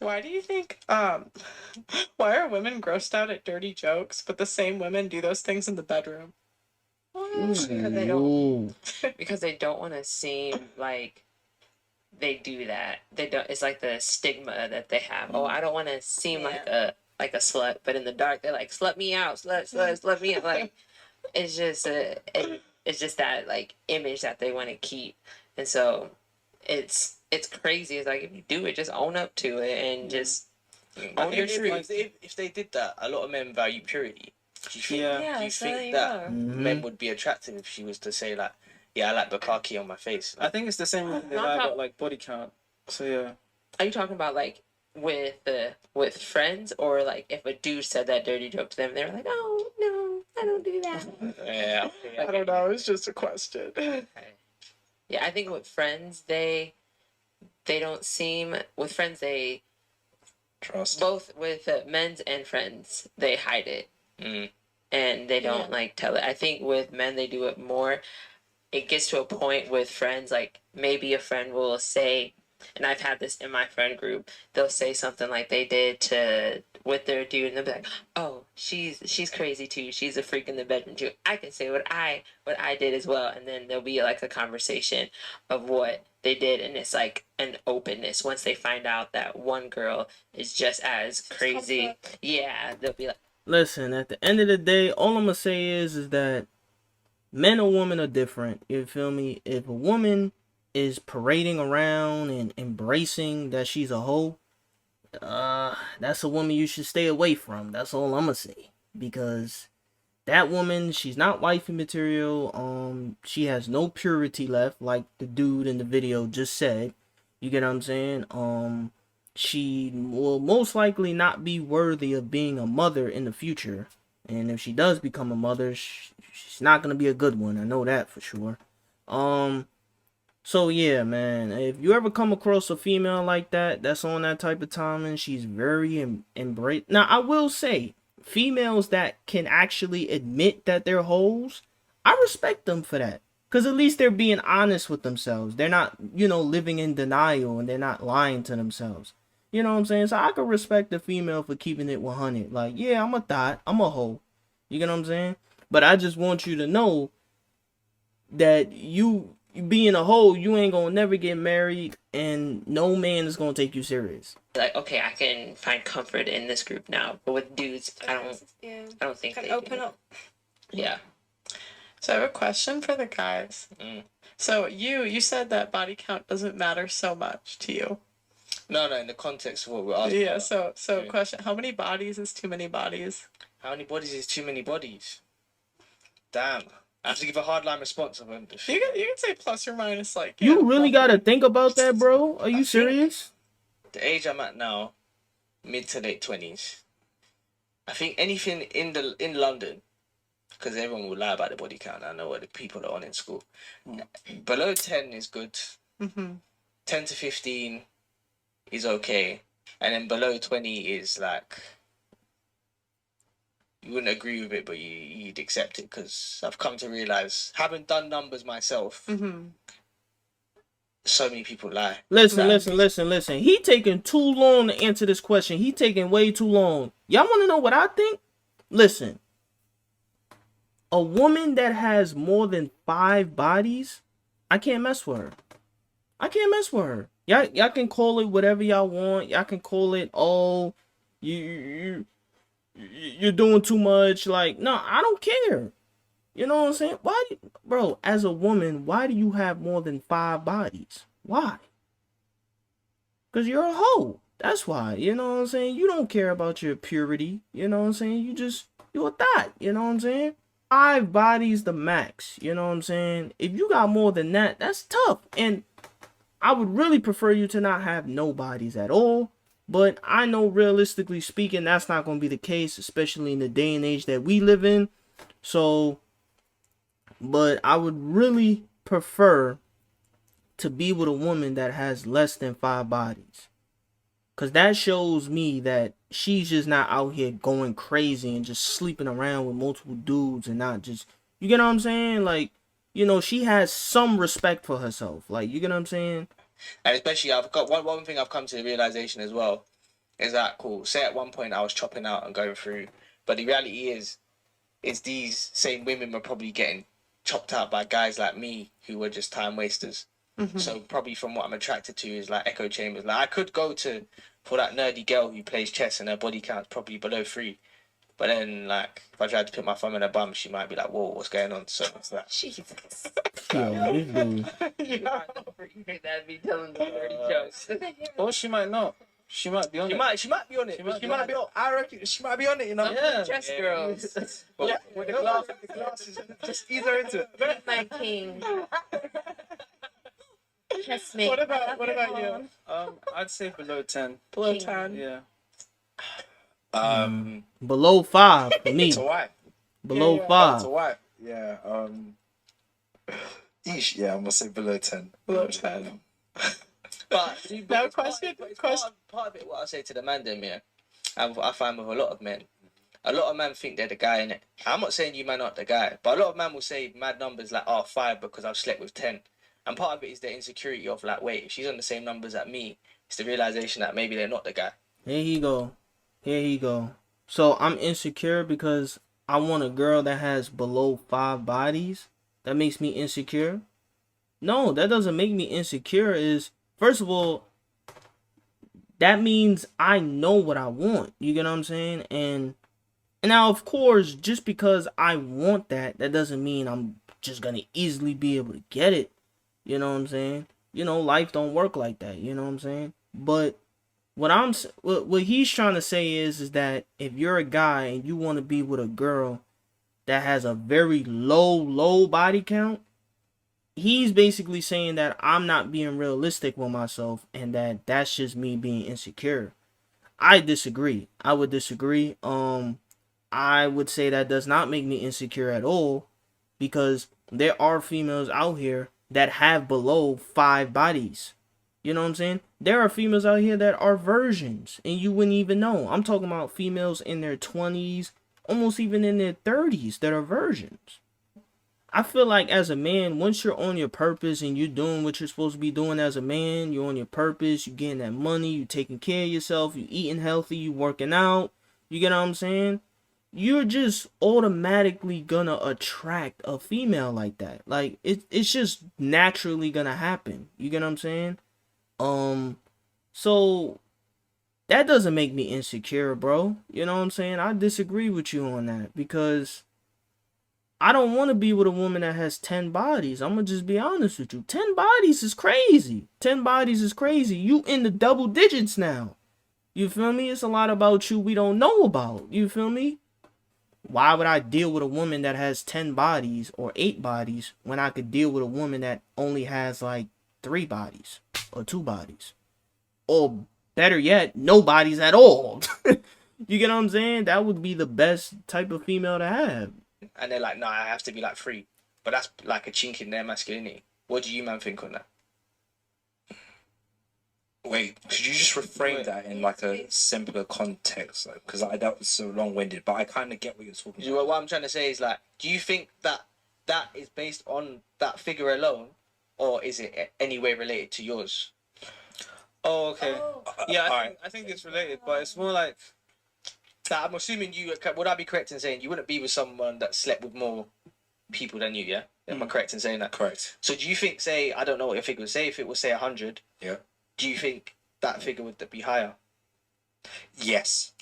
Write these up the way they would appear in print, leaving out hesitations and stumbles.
Why do you think why are women grossed out at dirty jokes, but the same women do those things in the bedroom? Because they don't Ooh. because they don't want to seem like they do that. They don't. It's like the stigma that they have. Oh, I don't want to seem like a slut, but in the dark they're like slut me out, slut me out. Like it's just it's just that like image that they want to keep, and so it's crazy. It's like if you do it, just own up to it and just own your truth. If they did that, a lot of men value purity. Do you think, Yeah. do you so think there you that go. men would be attractive if she was to say like, yeah, I like Bukaki on my face? I think it's the same with Not I how- got like body count. So yeah. Are you talking about like with friends, or like if a dude said that dirty joke to them, they were like, oh no, I don't do that. Yeah, I don't know, it's just a question. Yeah, I think with friends they don't seem with friends they trust. both with men's and friends they hide it Mm. and they don't like tell it. I think with men they do it more. It gets to a point with friends, like maybe a friend will say, and I've had this in my friend group, they'll say something like they did to with their dude, and they'll be like, oh, she's crazy too, she's a freak in the bedroom too, I can say what I did as well. And then there'll be like a conversation of what they did, and it's like an openness once they find out that one girl is just as crazy. Yeah, they'll be like, Listen, at the end of the day, all I'm gonna say is that men or women are different. You feel me? If a woman is parading around and embracing that she's a hoe, that's a woman you should stay away from. That's all I'm gonna say. Because that woman, she's not wifey material. She has no purity left, like the dude in the video just said. You get what I'm saying? She will most likely not be worthy of being a mother in the future. And if she does become a mother, she's not gonna be a good one. I know that for sure. So yeah, man. If you ever come across a female like that, that's on that type of time, and she's very embrace. Now I will say, females that can actually admit that they're hoes, I respect them for that. Cause at least they're being honest with themselves. They're not, living in denial, and they're not lying to themselves. You know what I'm saying? So I could respect the female for keeping it 100. Like, yeah, I'm a thought, I'm a hoe. You get what I'm saying? But I just want you to know that you being a hoe, you ain't gonna never get married, and no man is gonna take you serious. like, okay, I can find comfort in this group now. But with dudes, I don't think Can they open do. up. Yeah. So I have a question for the guys. So you said that body count doesn't matter so much to you. No, in the context of what we're asking. Yeah, so question, how many bodies is too many bodies? How many bodies is too many bodies? Damn. I have to give a hardline response. You can say plus or minus, like You really gotta think about that, bro. Are you serious? The age I'm at now, mid to late 20s. I think anything in London, because everyone will lie about the body count. I know what the people are on in school. Below 10 is good. 10 to 15 is okay, and then below 20 is like, you wouldn't agree with it, but you'd accept it, because I've come to realize, having done numbers myself, so many people lie. Listen. He taking too long to answer this question. He taking way too long. Y'all want to know what I think? Listen. A woman that has more than 5 bodies, I can't mess with her. I can't mess with her. Y'all can call it whatever y'all want. Y'all can call it, oh, you're doing too much. Like, no, I don't care. You know what I'm saying? Bro, as a woman, why do you have more than 5 bodies? Why? Because you're a hoe. That's why. You know what I'm saying? You don't care about your purity. You know what I'm saying? You a thought. You know what I'm saying? 5 bodies the max. You know what I'm saying? If you got more than that, that's tough. And I would really prefer you to not have no bodies at all. But I know realistically speaking, that's not going to be the case, especially in the day and age that we live in. So, but I would really prefer to be with a woman that has less than 5 bodies. Because that shows me that she's just not out here going crazy and just sleeping around with multiple dudes and not just, you get what I'm saying? Like, she has some respect for herself. Like, you get what I'm saying? And especially, I've got one thing I've come to the realization as well. It's like, cool. Say at one point I was chopping out and going through, but the reality is these same women were probably getting chopped out by guys like me who were just time wasters. So probably from what I'm attracted to is like echo chambers. Like I could go to for that nerdy girl who plays chess and her body count's probably below 3. But then, like, if I tried to put my thumb in her bum, she might be like, "Whoa, what's going on?" So it's that. Jesus. Yo, this dude. That'd be telling the dirty jokes. Or she might not. She might be on it. She might be on it. She might be on. I reckon she might be on it. You know. Yeah. Chess girls. With the glasses, just ease her into it. My king. Chessmate. What about you? I'd say below 10. Below 10. Yeah. Below 5 for me. To wife. Below Yeah, yeah. 5. To wife. Yeah. Yeah, I'm gonna say below 10. Below 10. But No, question. Part of it, what I say to the man, them, yeah, and what I find with a lot of men, a lot of men think they're the guy in it. I'm not saying you man aren't the guy, but a lot of men will say mad numbers like, "Oh, 5 because I've slept with 10." And part of it is the insecurity of like, wait, if she's on the same numbers at me, it's the realization that maybe they're not the guy. Here he go. Here he go. So I'm insecure because I want a girl that has below 5 bodies. That makes me insecure. No, that doesn't make me insecure. Is first of all, that means I know what I want. You get what I'm saying? And now, of course, just because I want that, that doesn't mean I'm just gonna easily be able to get it. You know what I'm saying? You know, life don't work like that. You know what I'm saying? But what he's trying to say is that if you're a guy and you want to be with a girl that has a very low body count, he's basically saying that I'm not being realistic with myself and that that's just me being insecure. I disagree. I would disagree. I would say that does not make me insecure at all, because there are females out here that have below 5 bodies. You know what I'm saying? There are females out here that are virgins and you wouldn't even know. I'm talking about females in their 20s, almost even in their 30s that are virgins. I feel like as a man, once you're on your purpose and you're doing what you're supposed to be doing as a man, you're on your purpose, you're getting that money, you're taking care of yourself, you're eating healthy, you're working out, you get what I'm saying? You're just automatically gonna attract a female like that. Like, it's just naturally gonna happen. You get what I'm saying? So that doesn't make me insecure, bro. You know what I'm saying? I disagree with you on that, because I don't want to be with a woman that has 10 bodies. I'm gonna just be honest with you. 10 bodies is crazy. 10 bodies is crazy. You in the double digits now. You feel me? It's a lot about you we don't know about. You feel me? Why would I deal with a woman that has 10 bodies or 8 bodies when I could deal with a woman that only has like 3 bodies or 2 bodies? Or better yet, no bodies at all. You get what I'm saying? That would be the best type of female to have. And they're like, "No, I have to be like 3." But that's like a chink in their masculinity. What do you man think on that? Wait, could you just reframe that in like a simpler context? Because that was so long-winded, but I kind of get what you're talking about. What I'm trying to say is, like, do you think that that is based on that figure alone, or is it any way related to yours? Oh, okay. Yeah, alright. I think it's related, but it's more like, That I'm assuming you would I be correct in saying you wouldn't be with someone that slept with more people than you? Yeah, am I correct in saying that? Correct. So do you think, say, I don't know what your figure would say, if it was say 100, Yeah. do you think that figure would be higher? Yes.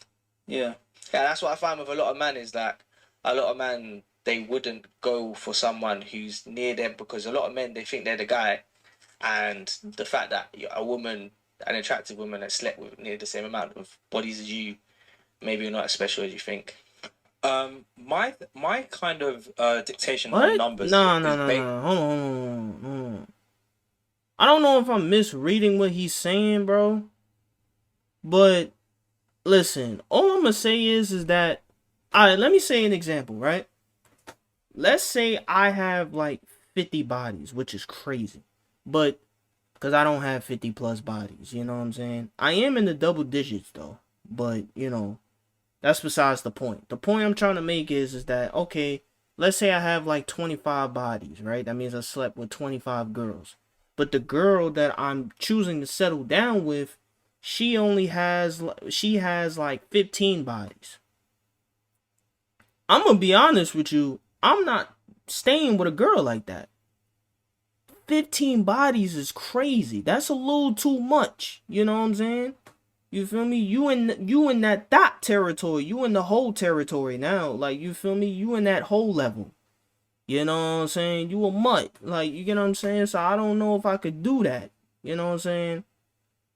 yeah. Yeah, that's what I find with a lot of men is that a lot of men, they wouldn't go for someone who's near them, because a lot of men, they think they're the guy, and the fact that a woman, an attractive woman that slept with near the same amount of bodies as you, maybe you're not as special as you think. My kind of dictation What? on numbers. No. is Hold on. I don't know if I'm misreading what he's saying, bro. But listen, all I'm gonna say is that, alright, let me say an example, right? Let's say I have like 50 bodies, which is crazy. But because I don't have 50 plus bodies, you know what I'm saying? I am in the double digits though. But, you know, that's besides the point. The point I'm trying to make is that, okay, let's say I have like 25 bodies, right? That means I slept with 25 girls. But the girl that I'm choosing to settle down with, she has like 15 bodies. I'm gonna be honest with you. I'm not staying with a girl like that. 15 bodies is crazy. That's a little too much. You know what I'm saying? You feel me? You in that dot territory. You in the whole territory now. Like, you feel me? You in that whole level. You know what I'm saying? You a mutt. Like, you get what I'm saying? So I don't know if I could do that. You know what I'm saying?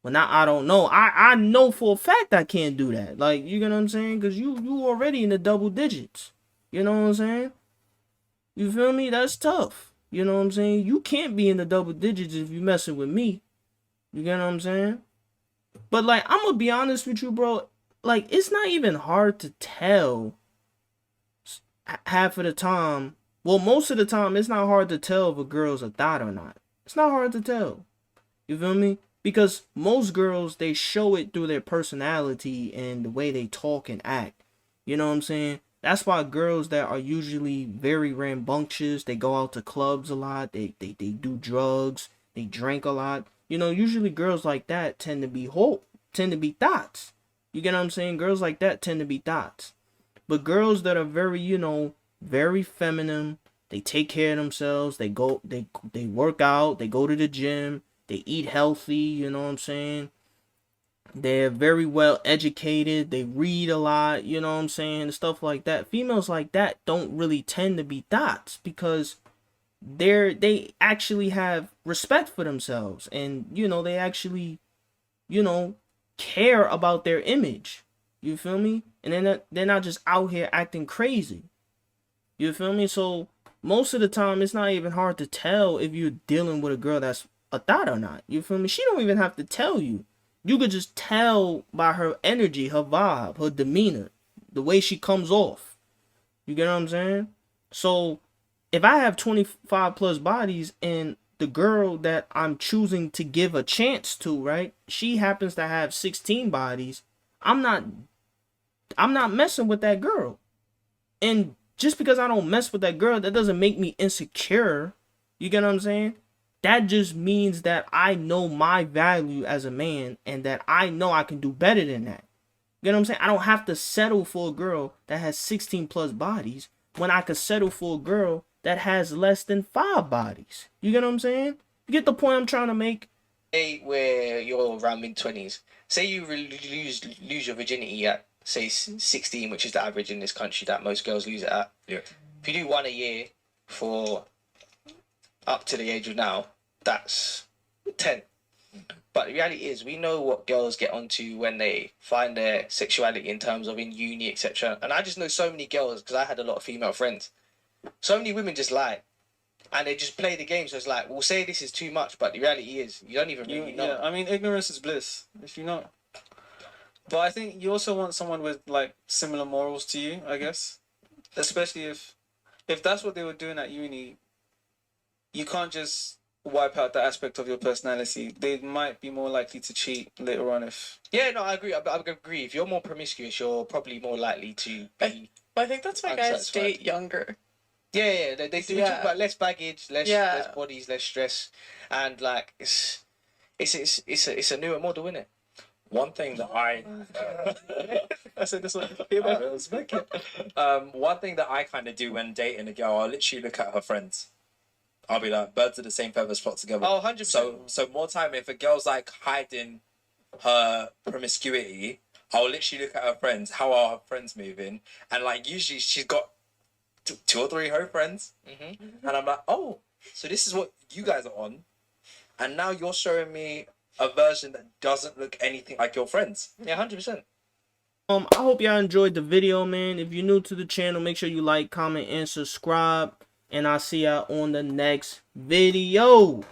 Well, now I don't know. I know for a fact I can't do that. Like, you get what I'm saying? Because you already in the double digits. You know what I'm saying? You feel me? That's tough. You know what I'm saying? You can't be in the double digits if you messing with me. You get what I'm saying? But, like, I'm going to be honest with you, bro. Like, it's not even hard to tell half of the time. Well, most of the time, it's not hard to tell if a girl's a thought or not. It's not hard to tell. You feel me? Because most girls, they show it through their personality and the way they talk and act. You know what I'm saying? That's why girls that are usually very rambunctious, they go out to clubs a lot, they do drugs, they drink a lot. You know, usually girls like that tend to be thoughts. You get what I'm saying? Girls like that tend to be thoughts. But girls that are very, you know, very feminine, they take care of themselves, they work out, they go to the gym, they eat healthy, you know what I'm saying? They're very well educated, they read a lot, you know what I'm saying? And stuff like that. Females like that don't really tend to be thoughts because they actually have respect for themselves, and you know, they actually, you know, care about their image. You feel me? And they're not just out here acting crazy. You feel me? So most of the time, it's not even hard to tell if you're dealing with a girl that's a thought or not. You feel me? She don't even have to tell you. You could just tell by her energy, her vibe, her demeanor, the way she comes off. You get what I'm saying? So if I have 25 plus bodies and the girl that I'm choosing to give a chance to, right, she happens to have 16 bodies, I'm not messing with that girl. And just because I don't mess with that girl, that doesn't make me insecure. You get what I'm saying? That just means that I know my value as a man and that I know I can do better than that. You know what I'm saying? I don't have to settle for a girl that has 16 plus bodies when I could settle for a girl that has less than 5 bodies. You get what I'm saying? You get the point I'm trying to make? Say where you're around mid-20s. Say you lose your virginity at, say, 16, which is the average in this country that most girls lose it at. Yeah. If you do one a year for up to the age of now, that's 10. But the reality is, we know what girls get onto when they find their sexuality in terms of in uni, etc. And I just know so many girls, because I had a lot of female friends. So many women just lie. And they just play the game. So it's like, we'll say this is too much, but the reality is, you don't even really know. Yeah, I mean, ignorance is bliss, if you know. But I think you also want someone with, like, similar morals to you, I guess. Especially if that's what they were doing at uni, you can't just wipe out that aspect of your personality. They might be more likely to cheat later on if... Yeah, no, I agree. I agree. If you're more promiscuous, you're probably more likely to be... I think that's why guys date younger. Yeah, they talk about less baggage, less bodies, less stress, and like it's a newer model, isn't it? One thing that I said this one. one thing that I kind of do when dating a girl, I'll literally look at her friends. I'll be like, birds of the same feathers flock together. Oh, 100%. So more time, if a girl's like hiding her promiscuity, I'll literally look at her friends. How are her friends moving? And like usually she's got 2 or 3 her friends, and I'm like, oh, so this is what you guys are on, and now you're showing me a version that doesn't look anything like your friends. Yeah, 100%. I hope y'all enjoyed the video, man. If you're new to the channel, make sure you like, comment, and subscribe. And I'll see y'all on the next video.